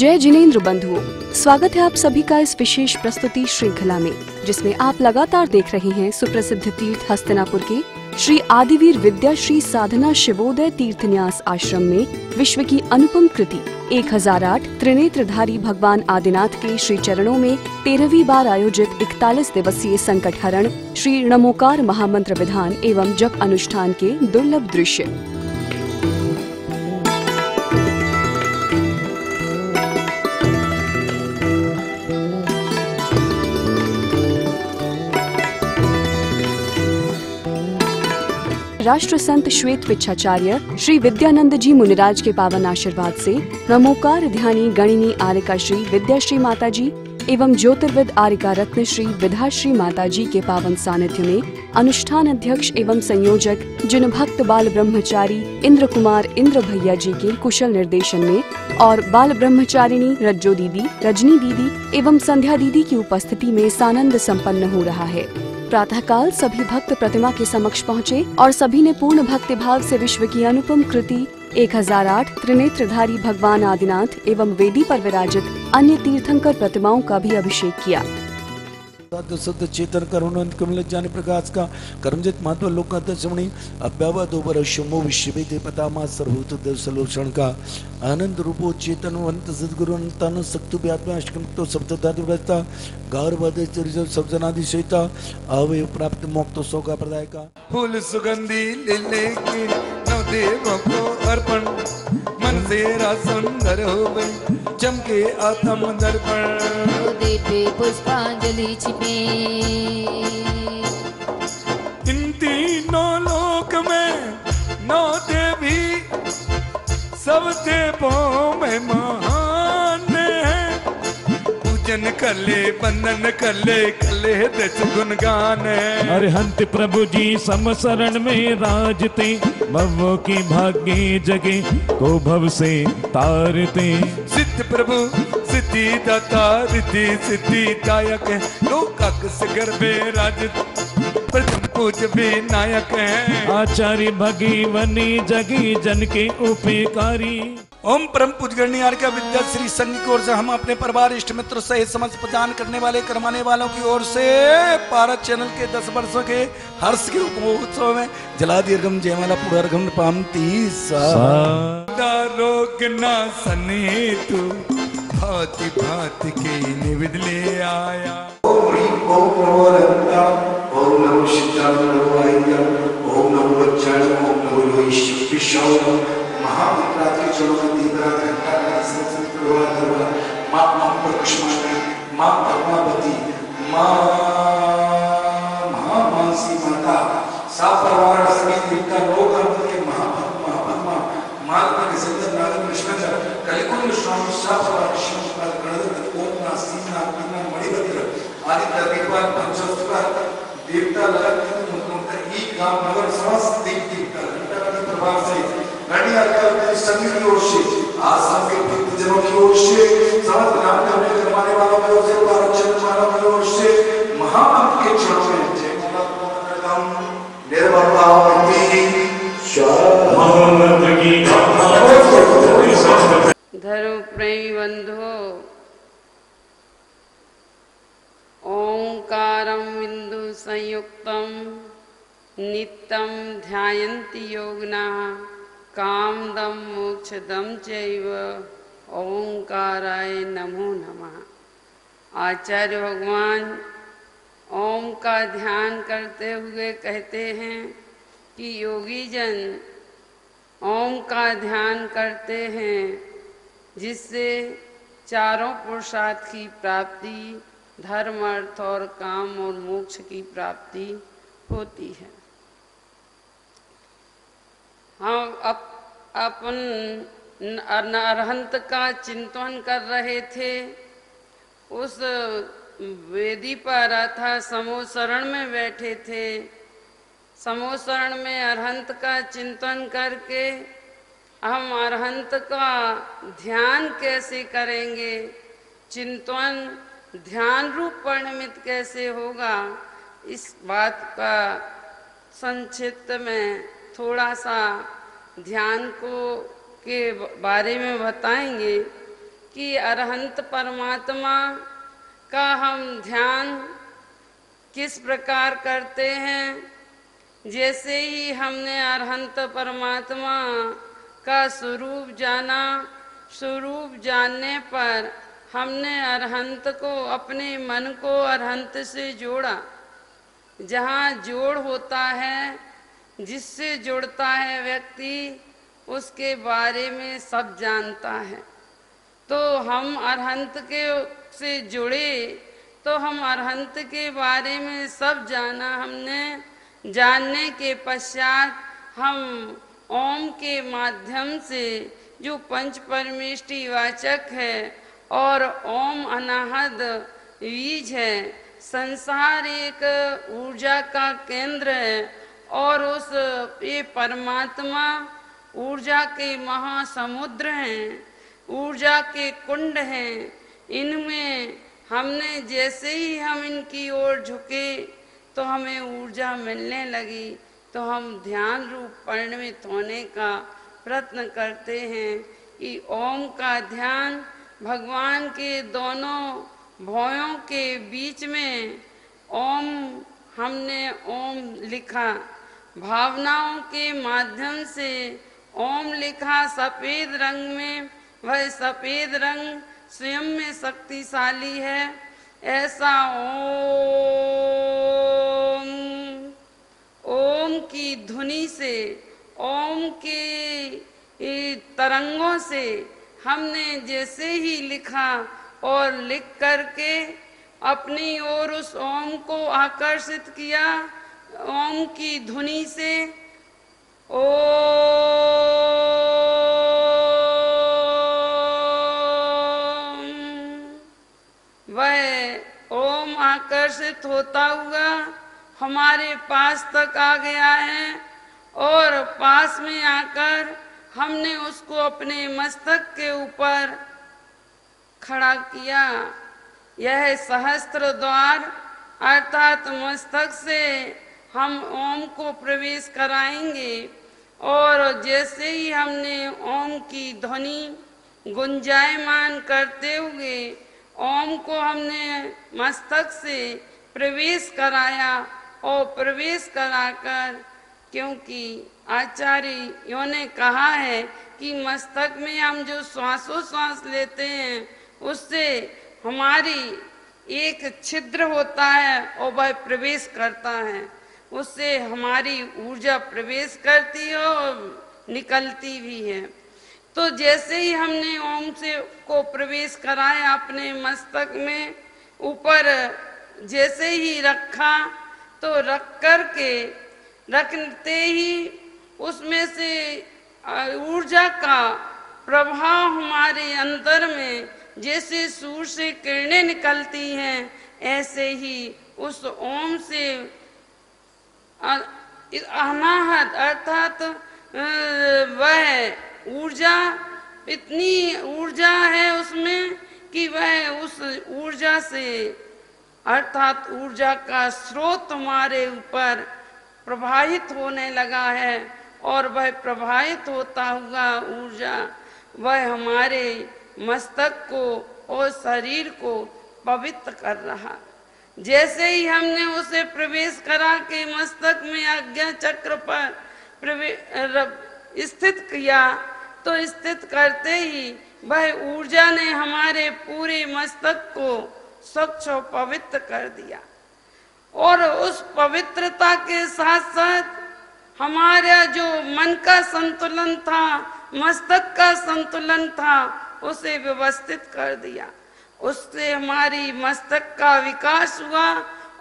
जय जिनेंद्र बंधुओं, स्वागत है आप सभी का इस विशेष प्रस्तुति श्रृंखला में, जिसमें आप लगातार देख रहे हैं सुप्रसिद्ध तीर्थ हस्तिनापुर के श्री आदिवीर विद्या श्री साधना शिवोदय तीर्थन्यास आश्रम में विश्व की अनुपम कृति 1008 त्रिनेत्रधारी भगवान आदिनाथ के श्री चरणों में 13वीं बार आयोजित 41 दिवसीय संकट हरण श्री नमोकार महामंत्र विधान एवं जप अनुष्ठान के दुर्लभ दृश्य। राष्ट्र संत श्वेत पिच्छाचार्य श्री विद्यानंद जी मुनिराज के पावन आशीर्वाद से नमोकार ध्यानी गणिनी आर्यका श्री विद्याश्री माता जी एवं ज्योतिर्विद आर्यका रत्न श्री विधाश्री माता जी के पावन सानिध्य में अनुष्ठान अध्यक्ष एवं संयोजक जिन भक्त बाल ब्रह्मचारी इंद्र कुमार इंद्र भैया जी के कुशल निर्देशन में और बाल ब्रह्मचारिणी रज्जो दीदी, रजनी दीदी एवं संध्या दीदी की उपस्थिति में सानंद संपन्न हो रहा है। प्रातःकाल सभी भक्त प्रतिमा के समक्ष पहुँचे और सभी ने पूर्ण भक्ति भाव से विश्व की अनुपम कृति 1008 त्रिनेत्रधारी भगवान आदिनाथ एवं वेदी पर विराजित अन्य तीर्थंकर प्रतिमाओं का भी अभिषेक किया। शुद्ध चेतन करुणांत कमल ज्ञान प्रकाश का कर्मजित महत्व लोकांतमणि अभ्यावा दोबर शंभो विश्ववेदे पतामा सर्वभूत देव सलोषण का आनंद रूपो चेतनवंत सद्गुरु अनंतान सक्तु व्यात्मा अष्टकंतो सप्तधातु व्रता गौरवदे चरित सब्जनादि सहिता अवय प्राप्त मोक्तो सौ का प्रदाय का फूल सुगंधी ले के नव देवों को अर्पण मन से सुंदर हो गई चमके आत्म दर्पण दीपे पुष्पांजलि छिपे इन तीनों लोक में नौ देवी सब देवों में महान है पूजन कर ले बंदन कर ले कले दस गुणगान है अरिहंत प्रभु जी समसरण में राजते भवों की भाग्य जगे को भव से तारते सिद्ध प्रभु सिद्धि दाता रिद्धि सिद्धि दायक है लोकक गर्भे राज प्रथम पूज विनायक है आचार्य भगीवनी जगी जन के उपकारी। ओम परम पूजगरणी आर्यका विद्या श्री संघ की ओर से हम अपने परिवार इष्ट मित्र सहित समस्त प्रदान करने वाले करवाने वालों की ओर से भारत चैनल के 10 वर्षों के हर्ष के महोत्सव में जला दीर्घम जयमाला पुनर्गम पामती रोग ना सने तू भांति भांति के निविद ले आया। ओम नमो शिवाय नमो आय्या ओम नमो वज्राय ओम नमो ईश्वराय महामंत्र के चलो दीपरा घंटा का संस्कृत प्रवाह करवा मां प्रकुष्माणी मां पद्मावती मां महामानसी माता सा परिवार समेत देवता लोक के महापद्मा माता के संदर नाग कृष्ण कलिकुंड स्वामी सा परिवार शिव पर गणपति ओम नासीना बिना मणिभद्र आदित्य दिग्पाल पंचोत्तर देवता लगा मुख्यमंत्री एक गांव नगर समस्त देवता घंटा का प्रभाव से संघ की ओर से आसाम के भक्तजनों की ओर से समस्त नाम करने करवाने वालों की ओर से भारत चरण वालों की ओर से महामंत्र के चरणों में जय माला करता हूं निर्भरतावती महामंत्र की धर्म प्रेमी बंधो ओंकारं बिंदु संयुक्तम नित्यं ध्यायन्ति योगिनः कामदम मोक्षदम चैव ओंकाराय नमो नमः। आचार्य भगवान ओम का ध्यान करते हुए कहते हैं कि योगी जन ओम का ध्यान करते हैं जिससे चारों पुरुषार्थ की प्राप्ति धर्म अर्थ और काम और मोक्ष की प्राप्ति होती है। हम अपन अरहंत का चिंतन कर रहे थे। उस वेदी पर अथा समोसरण में बैठे थे। समोसरण में अरहंत का चिंतन करके हम अरहंत का ध्यान कैसे करेंगे, चिंतन ध्यान रूप परिणमित कैसे होगा, इस बात का संक्षिप्त में थोड़ा सा ध्यान को के बारे में बताएंगे कि अरहंत परमात्मा का हम ध्यान किस प्रकार करते हैं। जैसे ही हमने अरहंत परमात्मा का स्वरूप जाना, स्वरूप जानने पर हमने अरहंत को, अपने मन को अरहंत से जोड़ा। जहाँ जोड़ होता है, जिससे जुड़ता है व्यक्ति, उसके बारे में सब जानता है। तो हम अरहंत के से जुड़े तो हम अरहंत के बारे में सब जाना। हमने जानने के पश्चात हम ओम के माध्यम से, जो पंच परमेष्टि वाचक है और ओम अनाहद बीज है, संसार एक ऊर्जा का केंद्र है और उस ये परमात्मा ऊर्जा के महासमुद्र हैं, ऊर्जा के कुंड हैं। इनमें हमने जैसे ही हम इनकी ओर झुके तो हमें ऊर्जा मिलने लगी, तो हम ध्यान रूप परिणमित होने का प्रयत्न करते हैं कि ओम का ध्यान भगवान के दोनों भौयों के बीच में ओम, हमने ओम लिखा, भावनाओं के माध्यम से ओम लिखा सफेद रंग में। वह सफेद रंग स्वयं में शक्तिशाली है। ऐसा ओम, ओम की ध्वनि से, ओम के तरंगों से हमने जैसे ही लिखा और लिख करके अपनी ओर उस ओम को आकर्षित किया, ओम की ध्वनि से वह ओम आकर्षित होता हुआ हमारे पास तक आ गया है और पास में आकर हमने उसको अपने मस्तक के ऊपर खड़ा किया। यह सहस्त्र द्वार अर्थात मस्तक से हम ओम को प्रवेश कराएंगे और जैसे ही हमने ओम की ध्वनि गुंजायमान करते हुए ओम को हमने मस्तक से प्रवेश कराया और प्रवेश कराकर, क्योंकि आचार्यों ने कहा है कि मस्तक में हम जो श्वासोश्वास लेते हैं उससे हमारी एक छिद्र होता है और वह प्रवेश करता है, उससे हमारी ऊर्जा प्रवेश करती है और निकलती भी है। तो जैसे ही हमने ओम से को प्रवेश कराया अपने मस्तक में, ऊपर जैसे ही रखा तो रख करके रखते ही उसमें से ऊर्जा का प्रभाव हमारे अंदर में, जैसे सूर्य से किरणें निकलती हैं, ऐसे ही उस ओम से अनाहत अर्थात वह ऊर्जा, इतनी ऊर्जा है उसमें कि वह उस ऊर्जा से अर्थात ऊर्जा का स्रोत हमारे ऊपर प्रभावित होने लगा है और वह प्रभावित होता हुआ ऊर्जा वह हमारे मस्तक को और शरीर को पवित्र कर रहा। जैसे ही हमने उसे प्रवेश करा के मस्तक में आज्ञा चक्र पर स्थित किया, तो स्थित करते ही वह ऊर्जा ने हमारे पूरे मस्तक को स्वच्छ और पवित्र कर दिया और उस पवित्रता के साथ साथ हमारा जो मन का संतुलन था, मस्तक का संतुलन था, उसे व्यवस्थित कर दिया। उससे हमारी मस्तक का विकास हुआ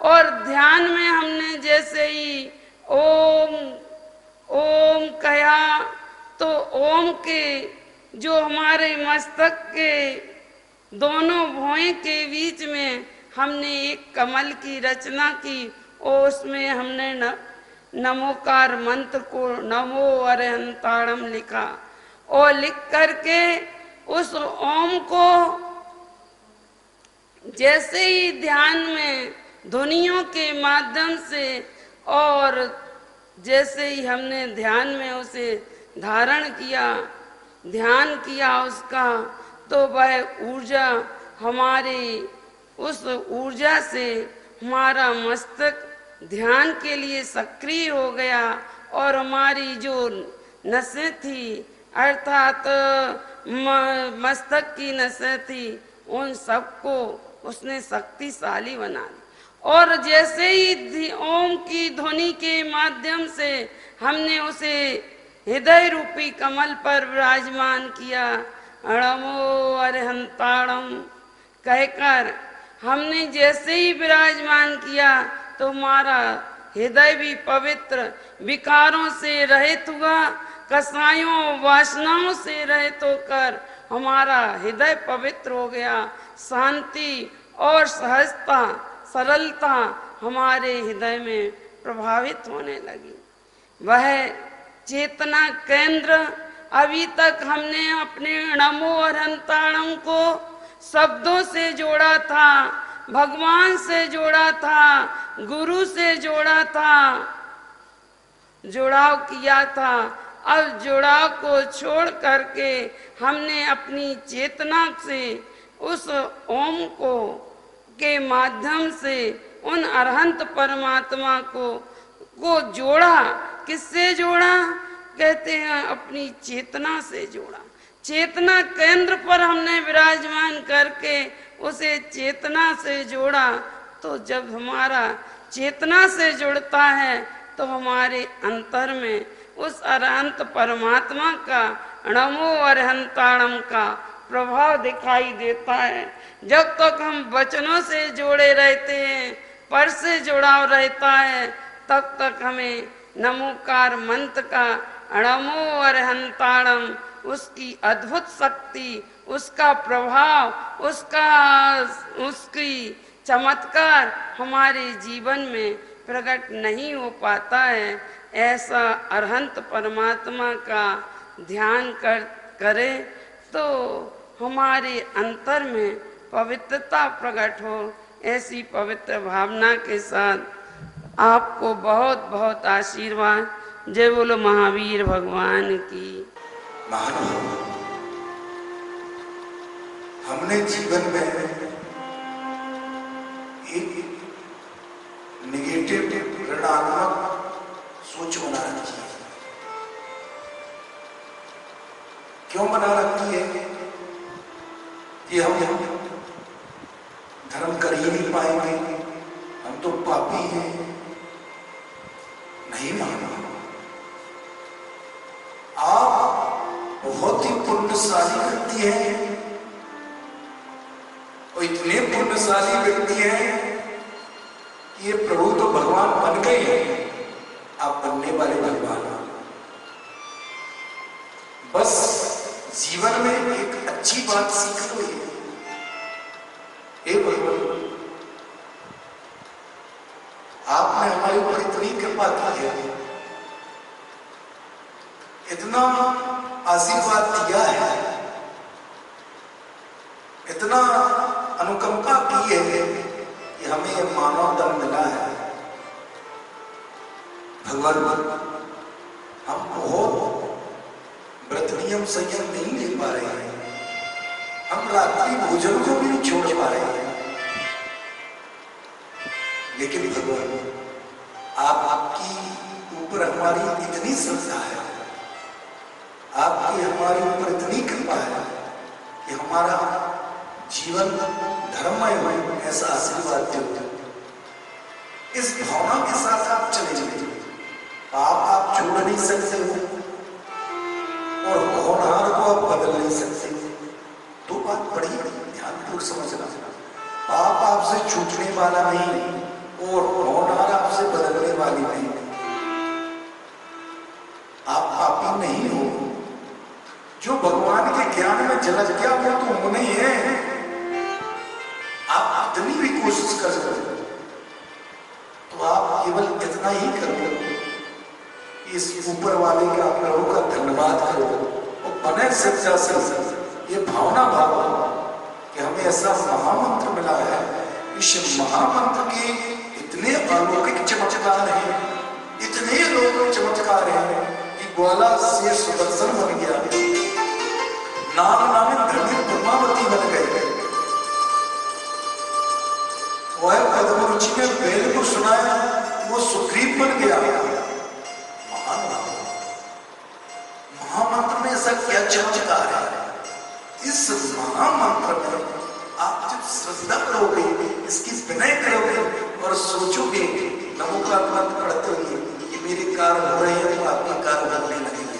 और ध्यान में हमने जैसे ही ओम ओम कहा तो ओम के जो हमारे मस्तक के दोनों भौएं के बीच में हमने एक कमल की रचना की और उसमें हमने नमोकार मंत्र को नमो अरहंताणम लिखा और लिख करके उस ओम को जैसे ही ध्यान में ध्वनियों के माध्यम से और जैसे ही हमने ध्यान में उसे धारण किया, ध्यान किया उसका, तो वह ऊर्जा हमारे उस ऊर्जा से हमारा मस्तक ध्यान के लिए सक्रिय हो गया और हमारी जो नसें थी अर्थात मस्तक की नसें थी उन सबको उसने शक्तिशाली बना दिया। और जैसे ही ओम की ध्वनि के माध्यम से हमने उसे हृदय रूपी कमल पर विराजमान किया, अणमो अरहंताणम कहकर हमने जैसे ही विराजमान किया तो हमारा हृदय भी पवित्र विकारों से रहित हुआ, कसायों वासनाओं से रहित होकर हमारा हृदय पवित्र हो गया। शांति और सहजता सरलता हमारे हृदय में प्रभावित होने लगी। वह चेतना केंद्र अभी तक हमने अपने नमो अरहंताणम को शब्दों से जोड़ा था, भगवान से जोड़ा था, गुरु से जोड़ा था, जुड़ाव किया था। अब जुड़ाव को छोड़ करके हमने अपनी चेतना से उस ओम को के माध्यम से उन अरहंत परमात्मा को जोड़ा। किससे जोड़ा? कहते हैं अपनी चेतना से जोड़ा। चेतना केंद्र पर हमने विराजमान करके उसे चेतना से जोड़ा। तो जब हमारा चेतना से जुड़ता है तो हमारे अंतर में उस अरहंत परमात्मा का नमो अरहंताणम का प्रभाव दिखाई देता है। जब तक हम वचनों से जोड़े रहते हैं, पर से जुड़ाव रहता है, तब तक हमें नमोकार मंत्र का नमो अरहंताणम उसकी अद्भुत शक्ति, उसका प्रभाव, उसकी चमत्कार हमारे जीवन में प्रकट नहीं हो पाता है। ऐसा अरहंत परमात्मा का ध्यान करें तो हमारे अंतर में पवित्रता प्रकट हो। ऐसी पवित्र भावना के साथ आपको बहुत बहुत आशीर्वाद। जय बोलो महावीर भगवान की। महान हमने जीवन में एक निगेटिव ऋणात्मक सोच बना रखी है। क्यों बना रखी है? कि हम धर्म कर ही नहीं पाएंगे, हम तो पापी हैं। नहीं मानो, आप बहुत ही पुण्यशाली व्यक्ति हैं और इतने पुण्यशाली व्यक्ति हैं कि ये प्रभु तो भगवान बन गए हैं, आप बनने वाले भगवान। बस जीवन में एक अच्छी बात सीख लो, ये भगवान आपने हमारे ऊपर इतनी कृपा की है, इतना आशीर्वाद दिया है, इतना अनुकंपा की है कि हमें यह मानव धर्म मिला है। भगवान हम बहुत व्रत नियम संयम नहीं ले पा रहे हैं, हम रात्रि भोजन को भी नहीं छोड़ पा रहे हैं। लेकिन भगवान आपकी ऊपर हमारी इतनी श्रद्धा है, आपकी हमारे ऊपर इतनी कृपा है कि हमारा जीवन धर्ममय हो, ऐसा आशीर्वाद दो। इस भावना के साथ आप चले जाइए। आप छोड़ नहीं सकते हो और होनहार को आप बदल नहीं सकते। दो बात बड़ी ध्यानपूर्वक समझना। पाप आपसे छूटने वाला नहीं और होनहार आपसे बदलने वाली नहीं। आप पापी नहीं हो। जो भगवान के ज्ञान में झलक गया वो तो होना ही है। आप इतनी भी कोशिश कर सकते तो आप केवल इतना ही करो, इस ऊपर वाले का प्रभु का धन्यवाद करो और बने सच्चा से ये भावना भाव कि हमें ऐसा महामंत्र मिला है। इस महामंत्र के इतने अलौकिक चमत्कार हैं, इतने अलौकिक चमत्कार हैं कि ग्वाला से सुदर्शन बन गया, नाम नामे धर्मी ब्रह्मा महामंत्र में आप जब श्रद्धा करोगे, इसकी विनय करोगे और सोचोगे नमोकार मंत्र पढ़ते हुए कि मेरे कार्य हो रहे हैं तो आपके कार्य होने लगेंगे।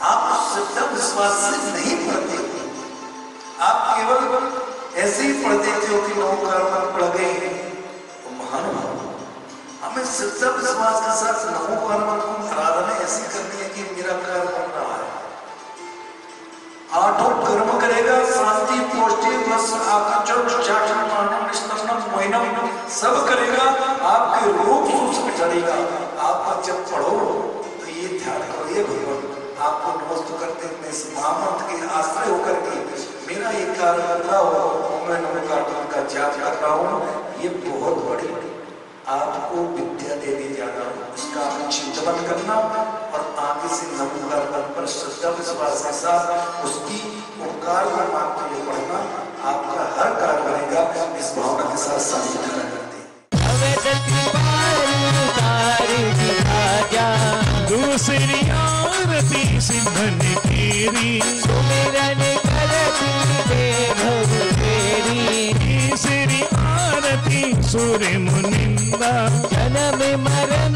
आप श्रद्धा विश्वास से नहीं पढ़ते, आप केवल ऐसे ही पढ़ देते हो कि नमोकार मंत्र पढ़ गए तो महान हो। हमें श्रद्धा विश्वास के साथ नमोकार मंत्र को आराधना ऐसी करनी है कि मेरा कार्य बन रहा है। आठों कर्म करेगा, शांति पुष्टि वश आकाचक चाटन मानम निस्तनम मोइनम सब करेगा, आपके रोग सुख चढ़ेगा। आप जब पढ़ो तो ये ध्यान करो, ये भगवान आपको नमस्ते करते हैं इस महामंत्र के आश्रय होकर के मेरा ये कार्य कर रहा हो, मैं नमोकार मंत्र का जाप कर रहा हूँ। ये बहुत बड़ी आपको विद्या देने जाना, उसका चिंतन करना और आगे से नमोकार मंत्र पर श्रद्धा विश्वास के साथ उसकी ओंकार को मानते हुए पढ़ना, आपका हर कार्य बनेगा। इस भावना के साथ सामने करते दूसरी आरती सिद्धन तेरी, सुमिरन करती देव तेरी। तीसरी आरती सूर्य मुनिंदा, जन्म मरण